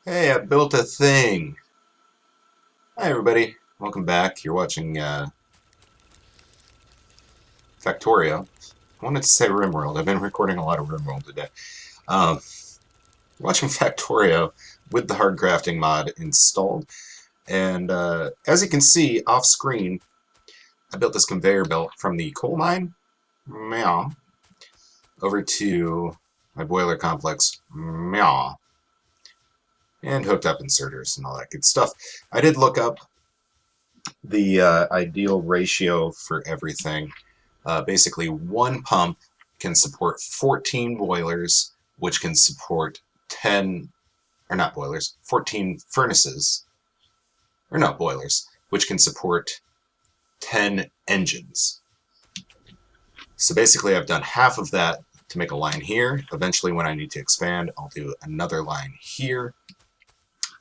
Hey, I built a thing. Hi, everybody. Welcome back. You're watching Factorio. I wanted to say RimWorld. I've been recording a lot of RimWorld today. Um, watching Factorio with the HardCrafting mod installed. And as you can see off screen, I built this conveyor belt from the coal mine, meow, over to my boiler complex, meow, and hooked up inserters and all that good stuff. I did look up the ideal ratio for everything. Basically, one pump can support 14 boilers, which can support 10, or not boilers, 14 furnaces, or not boilers, which can support 10 engines. So basically, I've done half of that to make a line here. Eventually, when I need to expand, I'll do another line here,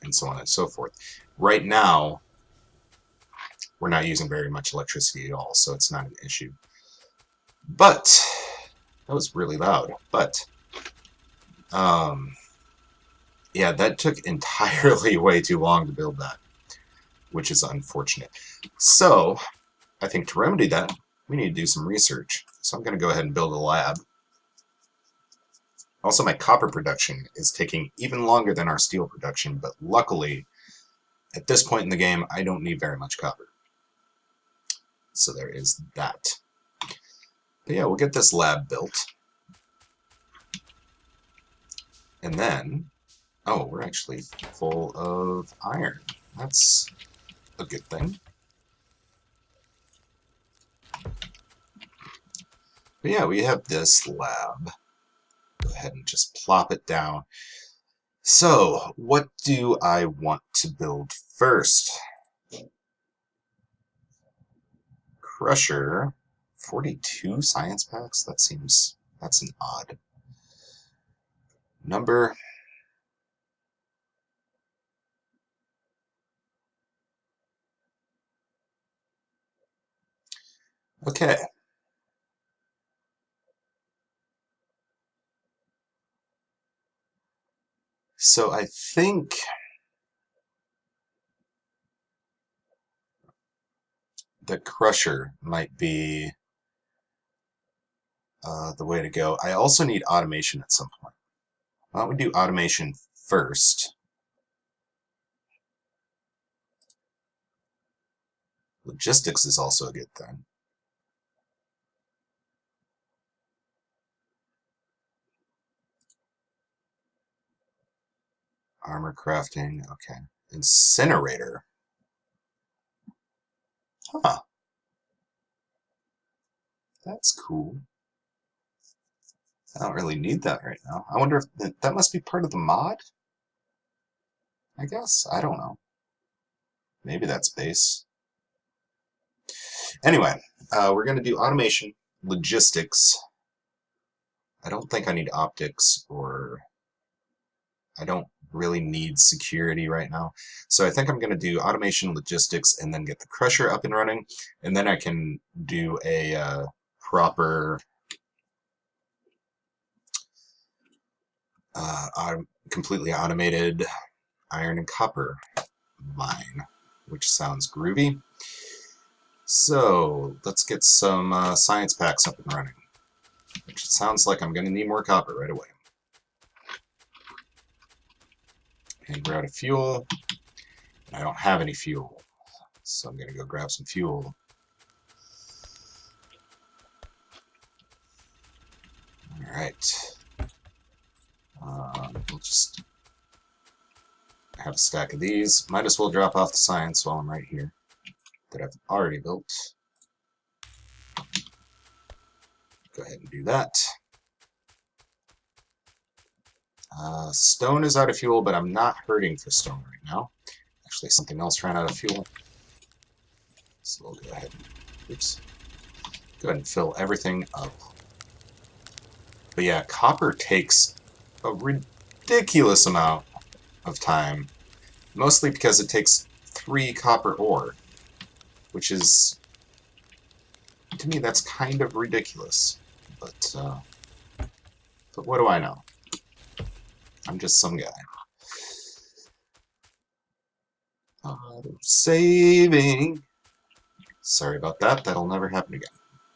and so on and so forth. Right now, we're not using very much electricity at all, so it's not an issue. But that was really loud. But yeah, that took entirely way too long to build that, which is unfortunate. So I think to remedy that, we need to do some research. So I'm going to go ahead and build a lab. Also, my copper production is taking even longer than our steel production, but luckily, at this point in the game, I don't need very much copper. So there is that. But yeah, we'll get this lab built. And then, oh, we're actually full of iron. That's a good thing. But yeah, we have this lab. Go ahead and just plop it down. So, what do I want to build first? Crusher. 42 science packs? That's an odd number. Okay. So I think the Crusher might be the way to go. I also need automation at some point. Why don't we do automation first? Logistics is also a good thing. Armor crafting, okay. Incinerator. Huh, that's cool. I don't really need that right now. I wonder if that must be part of the mod? I guess. I don't know. Maybe that's base. Anyway, we're going to do automation, logistics. I don't think I need optics, or I don't really need security right now. So I think I'm going to do automation, logistics, and then get the crusher up and running. And then I can do a proper completely automated iron and copper mine, which sounds groovy. So let's get some science packs up and running, which sounds like I'm going to need more copper right away. And we're out of fuel. I don't have any fuel, so I'm going to go grab some fuel. All right. We'll just have a stack of these. Might as well drop off the science while I'm right here that I've already built. Go ahead and do that. Stone is out of fuel, but I'm not hurting for stone right now. Actually, something else ran out of fuel. So we'll go ahead and, go ahead and fill everything up. But yeah, copper takes a ridiculous amount of time, mostly because it takes 3 copper ore, which is, to me, that's kind of ridiculous. But what do I know? I'm just some guy. Auto saving. Sorry about that. That'll never happen again.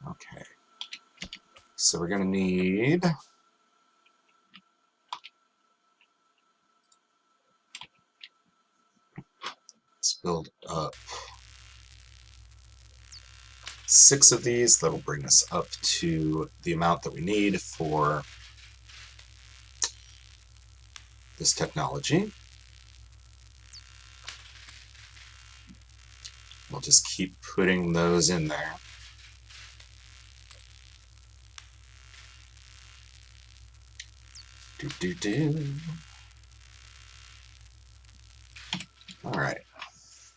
Okay. So we're going to need... Let's build up 6 of these. That'll bring us up to the amount that we need for this technology. We'll just keep putting those in there. Alright.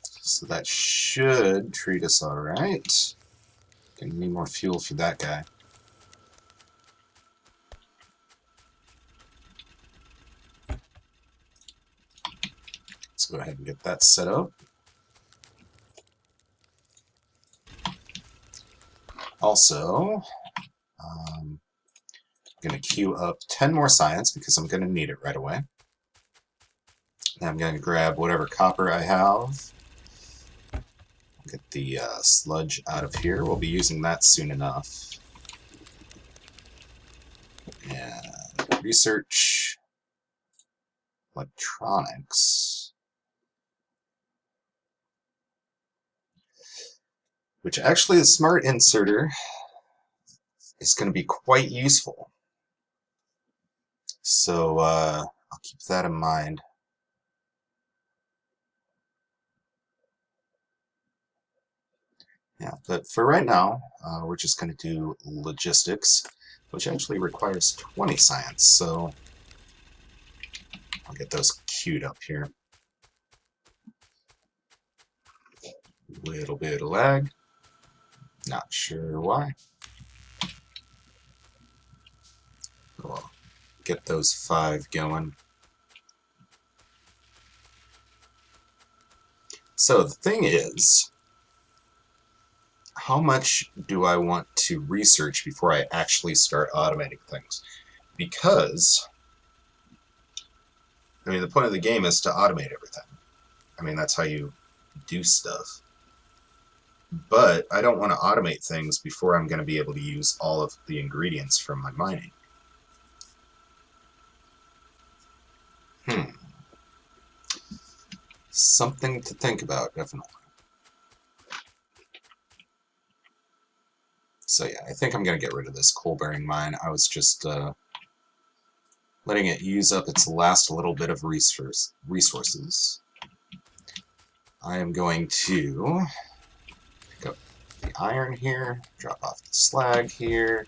So that should treat us alright. Gonna need more fuel for that guy. Let's go ahead and get that set up. Also, I'm going to queue up 10 more science because I'm going to need it right away. Now I'm going to grab whatever copper I have. Get the sludge out of here. We'll be using that soon enough. And research electronics. Which actually the smart inserter is going to be quite useful. So I'll keep that in mind. Yeah, but for right now, we're just going to do logistics, which actually requires 20 science, so I'll get those queued up here. Little bit of lag. Not sure why. We'll get those 5 going. So the thing is, how much do I want to research before I actually start automating things? Because, I mean, the point of the game is to automate everything. I mean, that's how you do stuff. But I don't want to automate things before I'm going to be able to use all of the ingredients from my mining. Something to think about, definitely. So yeah, I think I'm going to get rid of this coal-bearing mine. I was just letting it use up its last little bit of resources. I am going to pick up the iron here, drop off the slag here.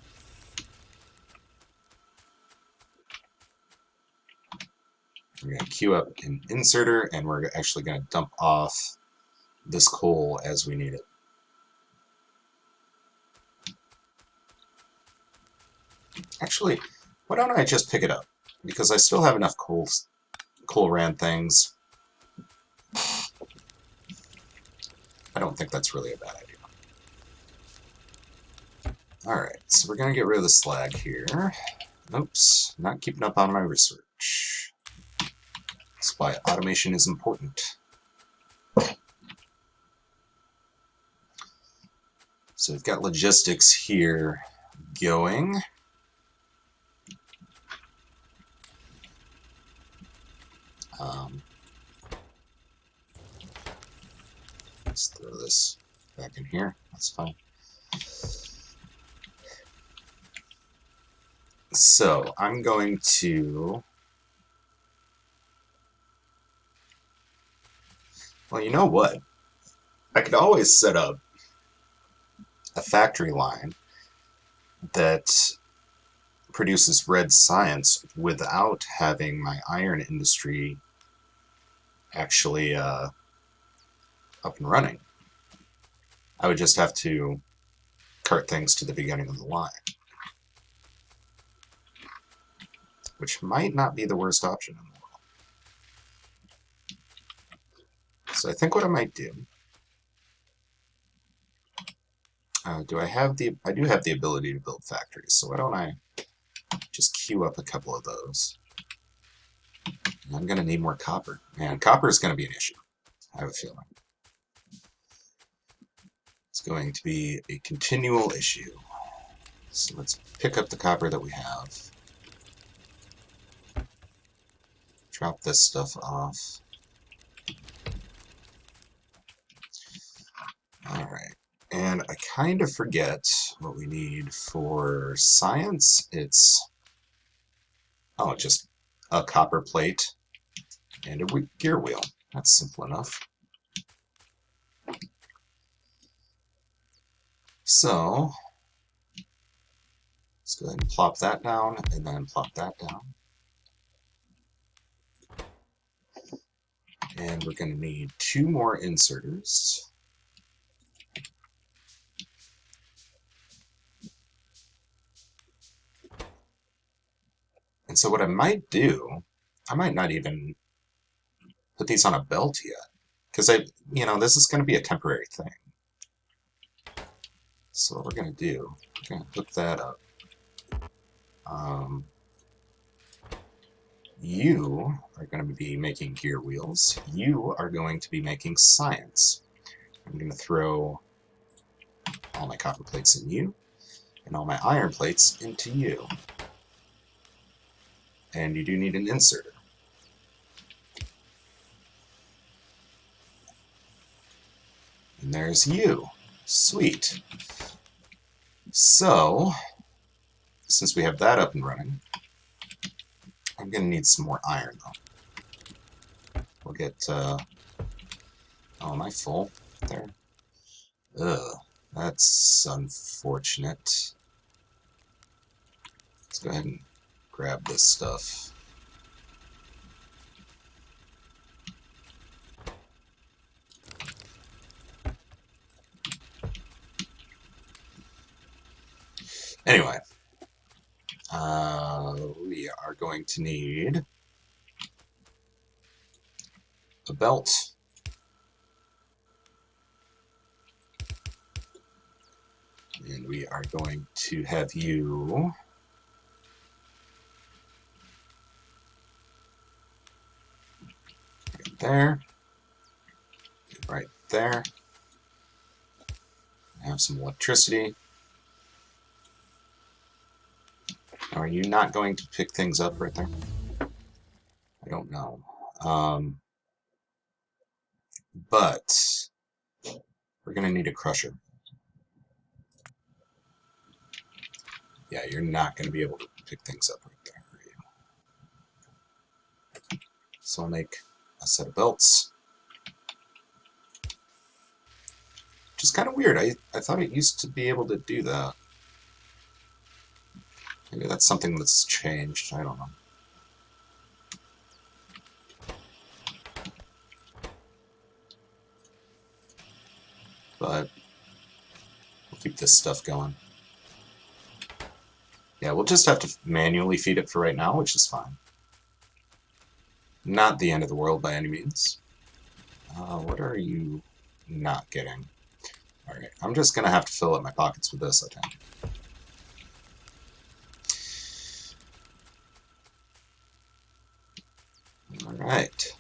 We're going to queue up an inserter, and we're actually going to dump off this coal as we need it. Actually, why don't I just pick it up? Because I still have enough coal ran things. I don't think that's really a bad idea. Alright, so we're going to get rid of the slag here. Oops, not keeping up on my research. That's why automation is important. So we've got logistics here going. Let's throw this back in here. That's fine. So I'm going to... Well, you know what? I could always set up a factory line that produces red science without having my iron industry actually up and running. I would just have to cart things to the beginning of the line, which might not be the worst option in the world. So I think what I might do, I do have the ability to build factories, so why don't I just queue up a couple of those. I'm going to need more copper. Man, copper is going to be an issue. I have a feeling. It's going to be a continual issue. So let's pick up the copper that we have. Drop this stuff off. Alright. And I kind of forget what we need for science. It's, oh, just a copper plate and a gear wheel. That's simple enough. So, let's go ahead and plop that down, and then plop that down. And we're going to need 2 more inserters. And so what I might do, I might not even put these on a belt yet. Because this is going to be a temporary thing. So what we're going to do, we're going to hook that up. You are going to be making gear wheels. You are going to be making science. I'm going to throw all my copper plates in you, and all my iron plates into you. And you do need an inserter. And there's you. Sweet. So, since we have that up and running, I'm going to need some more iron, though. We'll get, oh, am I full there? Ugh, that's unfortunate. Let's go ahead and grab this stuff. Anyway, we are going to need a belt. And we are going to have you right there, right there. Have some electricity. Are you not going to pick things up right there? I don't know. But we're going to need a crusher. Yeah, you're not going to be able to pick things up right there, are you? So I'll make a set of belts. Which is kind of weird. I thought it used to be able to do that. Maybe that's something that's changed. I don't know. But we'll keep this stuff going. Yeah, we'll just have to manually feed it for right now, which is fine. Not the end of the world by any means. What are you not getting? Alright, I'm just going to have to fill up my pockets with this, I think. Alright.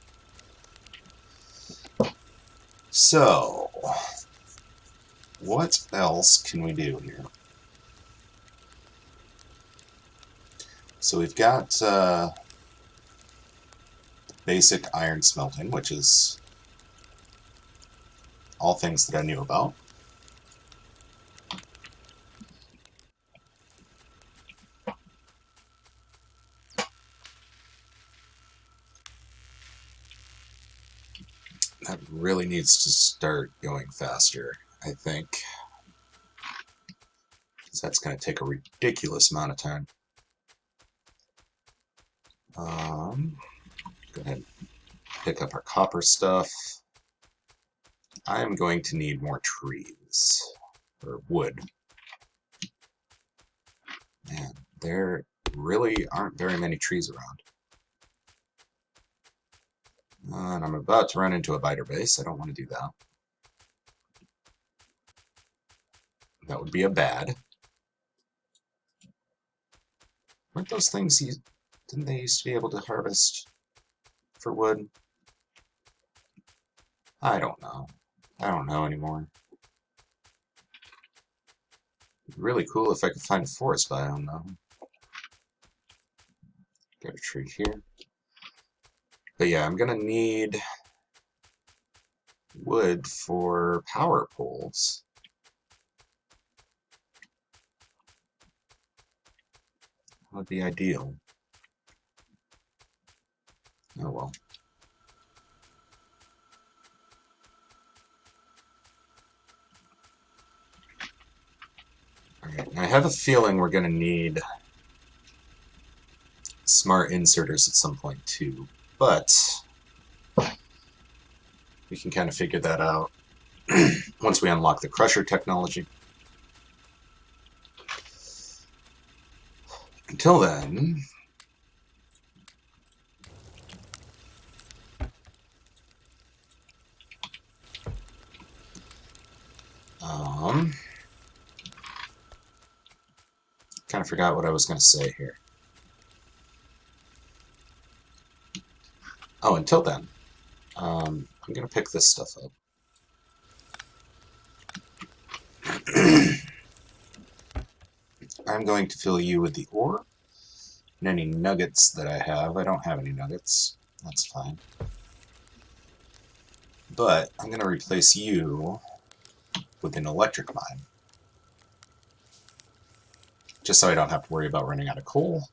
So, what else can we do here? So we've got basic iron smelting, which is all things that I knew about. That really needs to start going faster, I think. Because that's going to take a ridiculous amount of time. Go ahead and pick up our copper stuff. I'm going to need more trees. Or wood. Man, there really aren't very many trees around. And I'm about to run into a biter base. I don't want to do that. That would be a bad. Weren't those things didn't they used to be able to harvest for wood? I don't know. I don't know anymore. It'd be really cool if I could find a forest biome, though. Got a tree here. But yeah, I'm gonna need wood for power poles. That would be ideal. Oh well. Alright, I have a feeling we're gonna need smart inserters at some point too, but we can kind of figure that out once we unlock the crusher technology. Until then, kind of forgot what I was going to say here. Oh, until then, I'm going to pick this stuff up. I'm going to fill you with the ore and any nuggets that I have. I don't have any nuggets. That's fine. But I'm going to replace you with an electric mine. Just so I don't have to worry about running out of coal.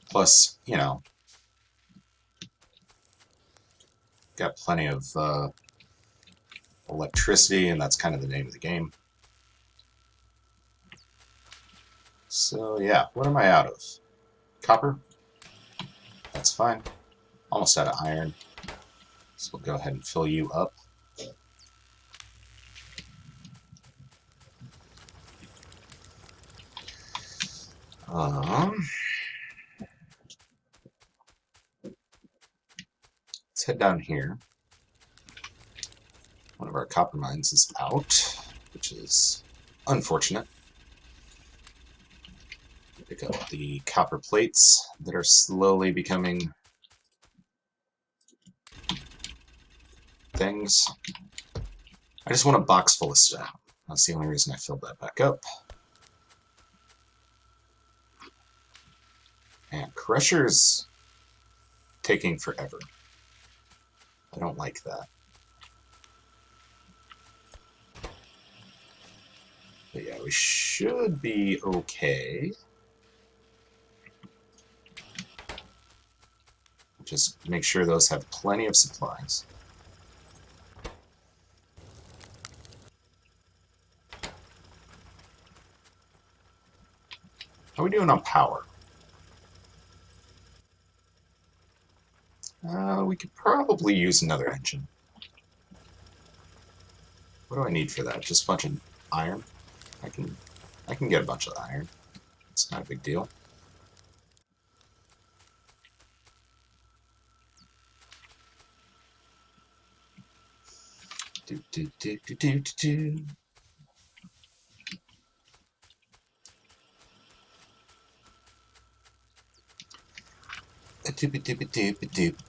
Plus, you know, got plenty of electricity, and that's kind of the name of the game. So yeah, what am I out of? Copper? That's fine. Almost out of iron. So we'll go ahead and fill you up. Let's head down here. One of our copper mines is out, which is unfortunate. Pick up the copper plates that are slowly becoming things. I just want a box full of stuff. That's the only reason I filled that back up. And Crusher's taking forever. I don't like that. But yeah, we should be okay. Just make sure those have plenty of supplies. How are we doing on power? We could probably use another engine. What do I need for that? Just a bunch of iron? I can get a bunch of iron. It's not a big deal. Do.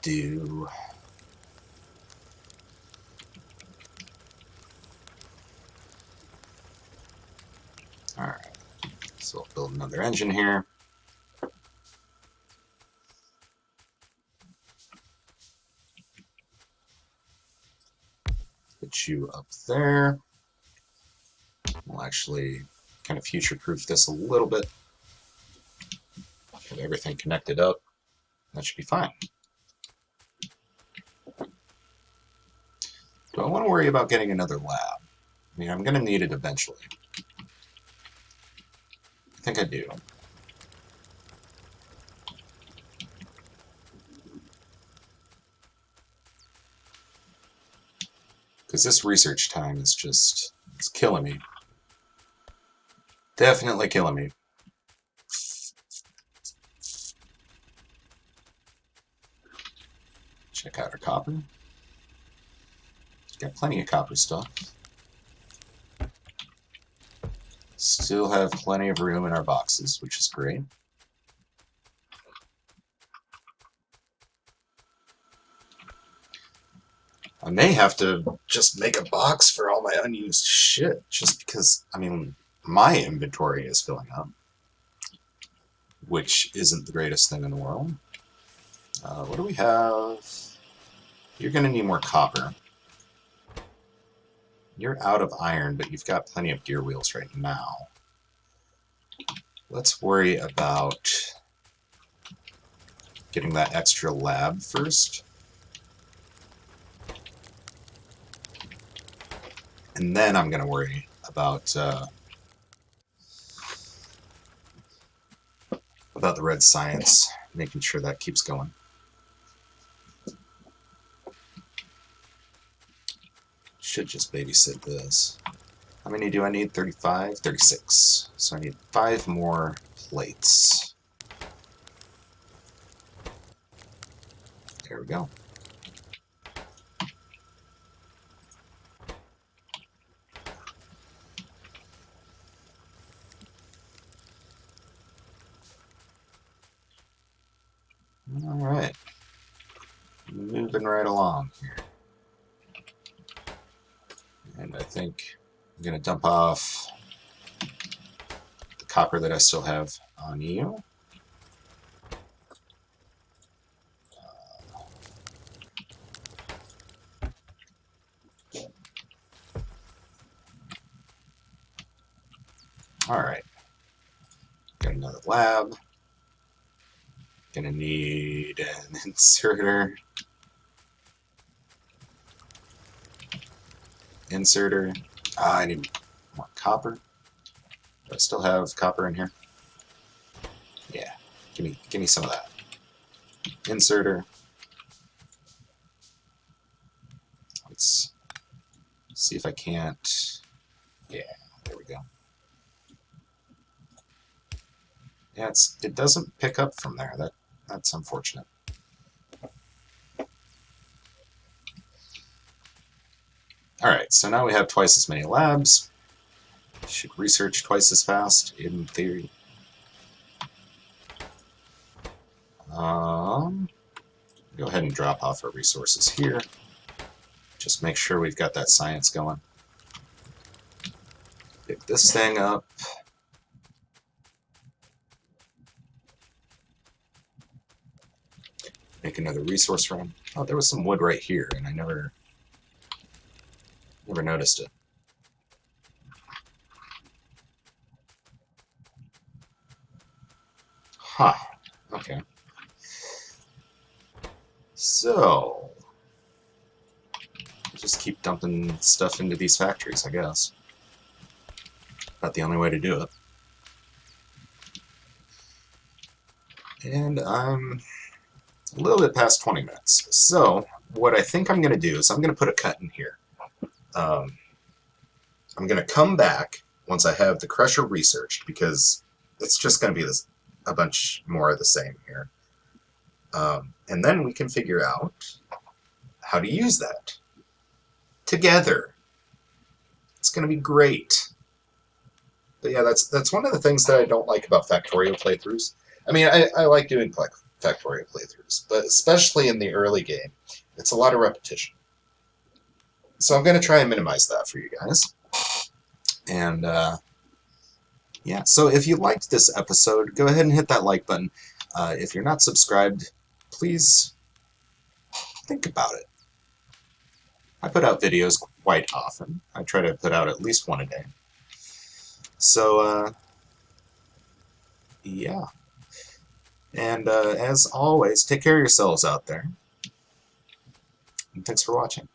Do. Alright, so we'll build another engine here. Put you up there. We'll actually kind of future-proof this a little bit. Get everything connected up. That should be fine. Do I want to worry about getting another lab? I mean, I'm going to need it eventually. I think I do. Because this research time is just, it's killing me. Definitely killing me. Check out our copper. Got plenty of copper stuff. Still have plenty of room in our boxes, which is great. I may have to just make a box for all my unused shit, just because, I mean, my inventory is filling up, which isn't the greatest thing in the world. What do we have? You're going to need more copper. You're out of iron, but you've got plenty of gear wheels right now. Let's worry about getting that extra lab first. And then I'm going to worry about the red science, making sure that keeps going. Should just babysit this. How many do I need? 35? 36. So I need 5 more plates. There we go. Alright. Moving right along here. And I think I'm going to dump off the copper that I still have on you. Alright. Got another lab. Gonna need an inserter. I need more copper. Do I still have copper in here? Yeah. Give me some of that. Inserter. Let's see if I can't. Yeah, there we go. Yeah, it doesn't pick up from there. That's unfortunate. Alright, so now we have twice as many labs. Should research twice as fast, in theory. Go ahead and drop off our resources here. Just make sure we've got that science going. Pick this thing up. Make another resource run. Oh, there was some wood right here, and I never noticed it. Huh. Okay. So, just keep dumping stuff into these factories, I guess. About the only way to do it. And I'm a little bit past 20 minutes. So, what I think I'm going to do is I'm going to put a cut in here. I'm going to come back once I have the crusher researched, because it's just going to be a bunch more of the same here. And then we can figure out how to use that together. It's going to be great. But yeah, that's one of the things that I don't like about Factorio playthroughs. I mean, I like doing Factorio playthroughs, but especially in the early game, it's a lot of repetition. So I'm going to try and minimize that for you guys. And yeah, so if you liked this episode, go ahead and hit that like button. If you're not subscribed, please think about it. I put out videos quite often. I try to put out at least one a day. So, yeah. And as always, take care of yourselves out there. And thanks for watching.